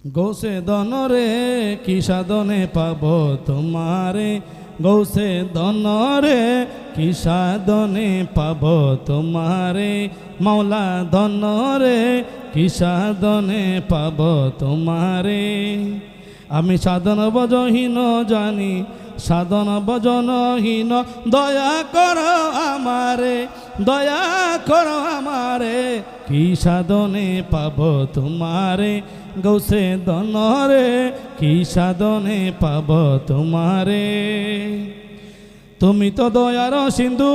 গৌসে দনরে কি সাধনে পাব তোমারে, গৌসে দনরে কি সাধনে পাব তোমারে, মাওলা দনরে কি সাধনে পাব তোমারে। আমি সাধন ভজনহীন জানি, সাধন ভজনহীন, দয়া করো আমারে, দয়া করো আমারে, কি সাধনে পাব তোমারে, গৌসে দনরে কি সাধনে পাব তোমারে। তুমি তো দয়ার সিন্ধু,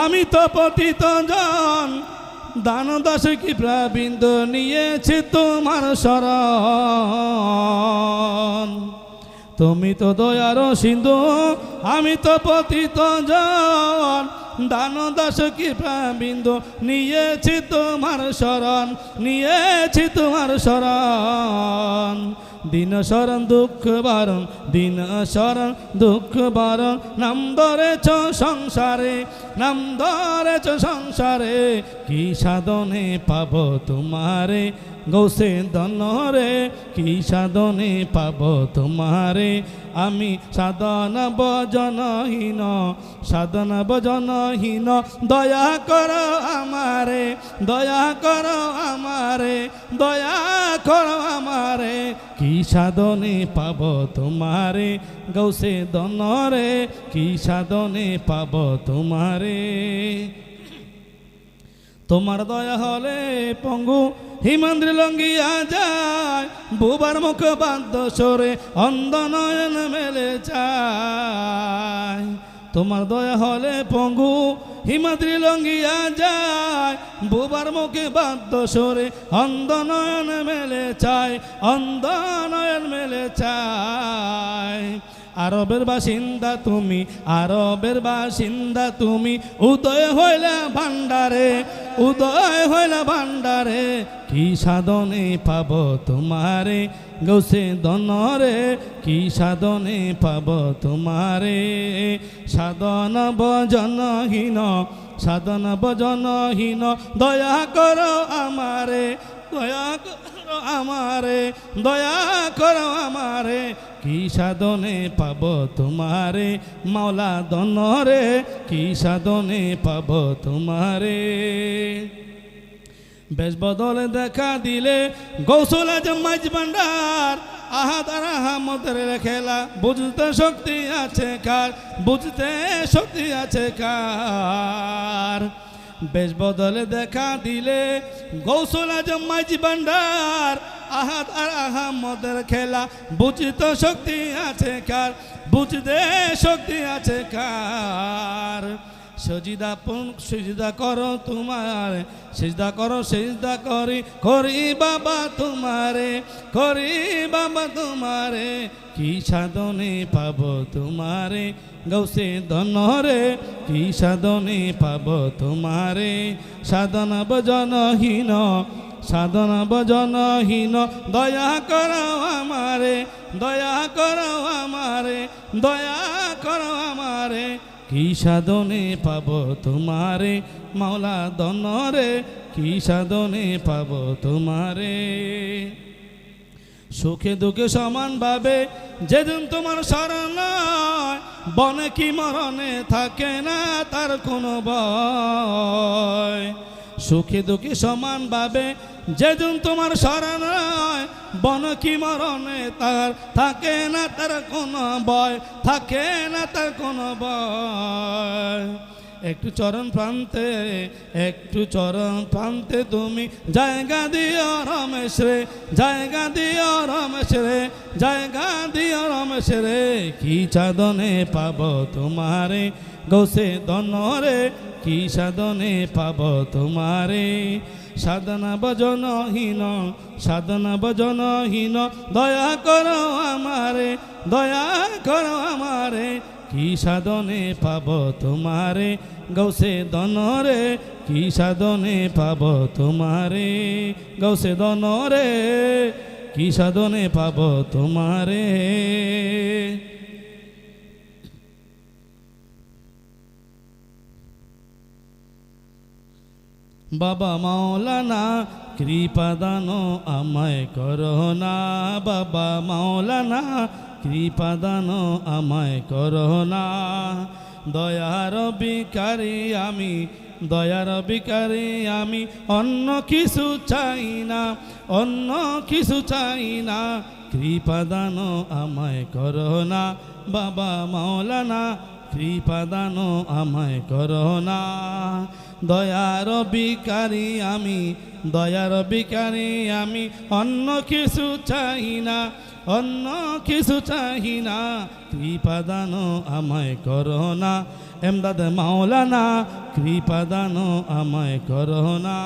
আমি তো পতিত জন, দান দাস কি প্রাবিন্দ নিয়েছে তোমার শরণ। তুমি তো দয়ার সিন্ধু, আমি তো পতিত জন, দান দাস কি প্রাবিন্দ নিয়েছি তোমার শরণ, নিয়েছি তোমার শরণ। দিন শরণ দুঃখ বারণ, দিন শরণ দুঃখ বারণ, নাম ধরেছ সংসারে, নাম ধরেছ সংসারে, কি সাধনে পাব তোমারে, গৌসে দনরে কি সাধনে পাব তোমারে। আমি সাধন ভজনহীন, সাধন ভজনহীন, দয়া করো আমারে, দয়া করো আমারে, দয়া করো আমারে, কি সাধনে পাব তোমারে, গৌসে দনরে কি সাধনে পাব তোমারে। তোমার দয়া হলে পঙ্গু হিমাদ্রি লঙ্গিয়া যায়, বুবার মুখ বাদ্য সরে অন্ধ নয়ন মেলে যায়। তোমার দয়া হলে পঙ্গু হিমাদ্রি লঙ্গিয়া যায়, বুবার মুখে বাদ্য সরে অন্ধ নয়ন মেলে চায়, অন্ধ নয়ন মেলে চায়। আরবের বাসিন্দা তুমি, আরবের বাসিন্দা তুমি, উদয় হইলা ভান্ডারে, উদয় হইলা ভান্ডারে, কি সাধনে পাব তোমারে, গৌসে দনরে কি সাধনে পাব তোমারে। সাধন ভজনহীন, সাধন ভজনহীন, দয়া করো আমারে, দয়া করো আমারে, দয়া করো আমারে, কি সাধনে পাব তোমারে, মাওলা দনরে কি সাধনে পাব তোমারে। বেশ বদলে দেখা দিলে গৌসুল আজম মাঝ ভান্ডার, আহাদ আর আহমদের খেলা, বুঝতে শক্তি আছে কার, বুঝতে শক্তি আছে কার। বেশ বদলে দেখা দিলে গৌসুল আজম মাঝ ভান্ডার, আহাদ আর আহমদের খেলা, বুঝতে শক্তি আছে কার, বুঝতে শক্তি আছে কার। সজিদা সজিদা করো তোমার, সেজদা করো সেজদা করি, করি বাবা তোমারে, করি বাবা তোমারে, কি সাধনে পাব তোমারে, গৌসে দনরে কি সাধনে পাব তোমারে। সাধন ভজনহীন, সাধন ভজনহীন, দয়া করো আমারে, দয়া করো আমারে, দয়া করো আমারে, কি সাধনে পাব তোমারে, মাওলা দনরে কি সাধনে পাব তোমারে। সুখে দুঃখে সমান ভাবে যেদিন তোমার শরণ, বনে কি মরণে থাকে না তার কোনো ভয়। সুখে দুঃখে সমান ভাবে যেদিন তোমার শরণ, বন কি মরণে তার থাকে না তার কোনো ভয়, থাকে না তার কোনো ভয়। একটু চরণ প্রান্তে, একটু চরণ প্রান্তে তুমি জায়গা দিও রমেশ রে, জায়গা দিও রমেশ রে, জায়গা দিও রমেশ রে, কি সাধনে পাব তোমারে, গৌসে দনরে কি সাধনে পাব তোমারে। সাধনা ভজনহীন, সাধনা ভজনহীন, দয়া করো আমারে, দয়া করো আমারে, কি সাধনে পাব তোমারে, গৌসে দনরে কি সাধনে পাব তোমারে, গৌসে দনরে কি সাধনে পাব তোমারে। বাবা মাওলানা কৃপা দান আমায় করোনা, বাবা মাওলানা কৃপা দান আমায় করোনা। দয়ার ভিখারি আমি, দয়ার ভিখারি আমি, অন্য কিছু চাই না, অন্য কিছু চাই না, কৃপা দান আমায় করোনা, বাবা মাওলানা কৃপা দান আমায় করোনা। দয়ার ভিখারি আমি, দয়ার ভিখারি আমি, অন্য কিছু চাই না, অন্য কিছু চাই না, কৃপা দান আমায় করোনা, এমদাদ মাওলানা কৃপা দান আমায় করোনা।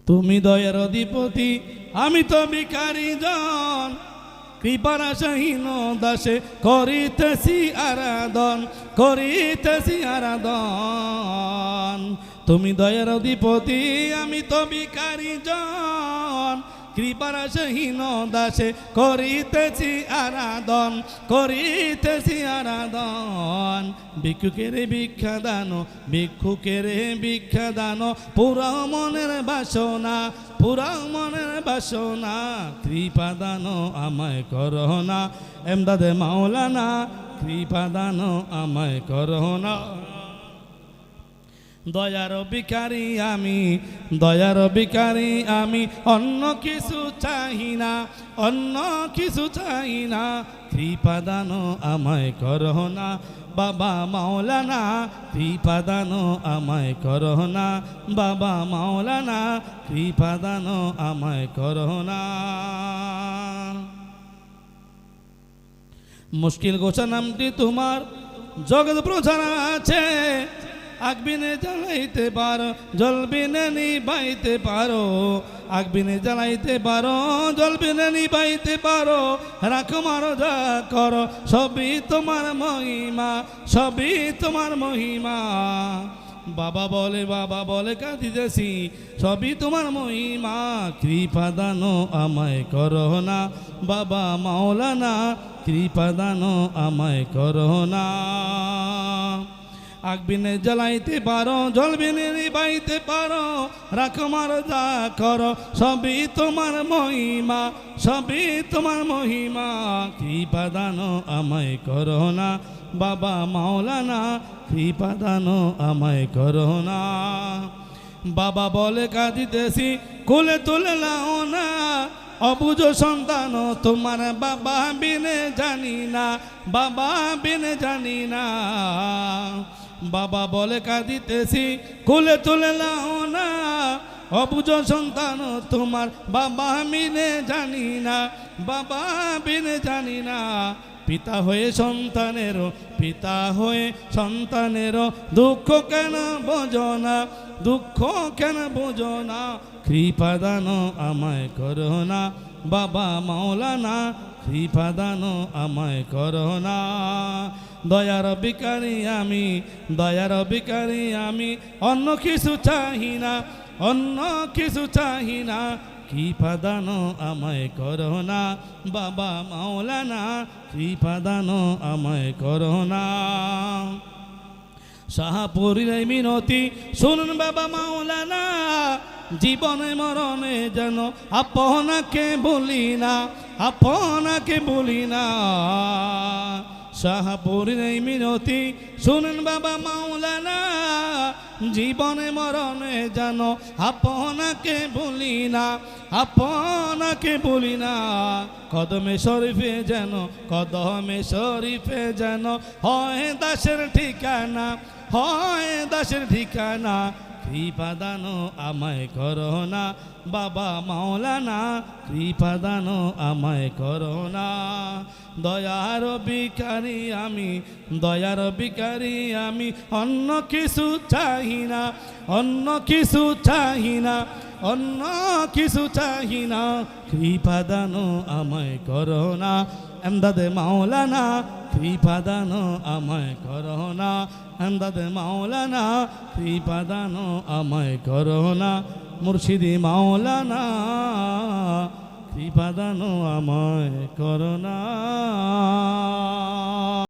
তুমি দয়ার অধিপতি, আমি তো ভিখারি জন, কৃপার আশাহীন দাসে করিতেছি আরাধন, করিতেছি আরাধন। তুমি দয়ার অধিপতি, আমি তো ভিখারি জন, কৃপার আশাহীন দাসে করিতেছি আরাধন, করিতেছি আরাধন। ভিক্ষুকের ভিক্ষা দান, ভিক্ষুকের ভিক্ষা দান, পুরা মনের বাসনা, পুরা মনের বাসনা, কৃপা দান আমায় করোনা, এমদাদে মাওলানা কৃপা দান আমায় করোনা। দয়ার ভিখারি আমি, দয়ার ভিখারি আমি, অন্য কিছু চাই না, অন্য কিছু চাই না, কৃপা দান আমায় করোনা, বাবা মাওলানা কৃপা দান আমায় করোনা, বাবা মাওলানা কৃপা দান আমায় করোনা। মুশকিল গোছা নামটি তোমার জগৎ প্রচার আছে, আগবিনে জ্বালাইতে পারো, জলবিনে নিবাইতে পারো, আগবিনে জ্বালাইতে পারো, জলবিনে নিবাইতে পারো, রাখো মারো যা করো, সবই তোমার মহিমা, সবই তোমার মহিমা। বাবা বলে, বাবা বলে কাঁদিতেছি, সবই তোমার মহিমা, কৃপা দান আমায় করোনা, বাবা মাওলানা কৃপা দান আমায় করোনা। আগবিনে জ্বালাইতে পারো, জলবিনে নিবাইতে পারো, রাখো মারো যা করো, সবই তোমার মহিমা, সবই তোমার মহিমা, কৃপা দান আমায় করোনা, বাবা মাওলানা কৃপা দান আমায় করোনা। বাবা বলে কাঁদিতেছি, কোলে তুলে লাও না, অবুঝ সন্তান তোমার, বাবা বিনে জানি না, বাবা বিনে জানি না। বাবা বলে কাঁদিতেছি, কোলে তুলে লাও না, অবুঝ সন্তান তোমার, বাবা বিনে জানি না, বাবা বিনে জানি না। পিতা হয়ে সন্তানেরও, পিতা হয়ে সন্তানেরও দুঃখ কেন বোঝো না, দুঃখ কেন বোঝো না, কৃপা দান আমায় করোনা, বাবা মাওলানা কৃপা দান আমায় করোনা। দয়ার ভিখারি আমি, দয়ার ভিখারি আমি, অন্য কিছু চাহি না, অন্য কিছু চাহি না, কৃপা দান আমায় করোনা, বাবা মাওলানা কৃপা দান আমায় করোনা। শাহপুরীর মিনতি শুনুন বাবা মাওলানা, জীবনে মরণে যেন আপনাকে বলি না, আপনাকে বলি না। শাহপুরীর মিনতি শুনুন বাবা মাওলানা, জীবনে মরণে যেন আপনাকে বলি না, আপনাকে বলি না। কদমে শরীফে যেন, কদমে শরীফে যেন হয় দাসের ঠিকানা, হয় দাসের ঠিকানা, কৃপা দান আমায় করোনা, বাবা মাওলানা কৃপা দান আমায় করোনা। দয়ার ভিখারি আমি, দয়ার ভিখারি আমি, অন্য কিছু চাহি না, অন্য কিছু চাহি না, অন্য কিছু চাহি না, কৃপা দান আমায় করোনা, এমদাদে মাওলানা কৃপা দান আমায় করোনা, এমদাদে মাওলানা কৃপা দান আমায় করোনা, মুর্শিদি মাওলানা কৃপা দান আমায় করোনা।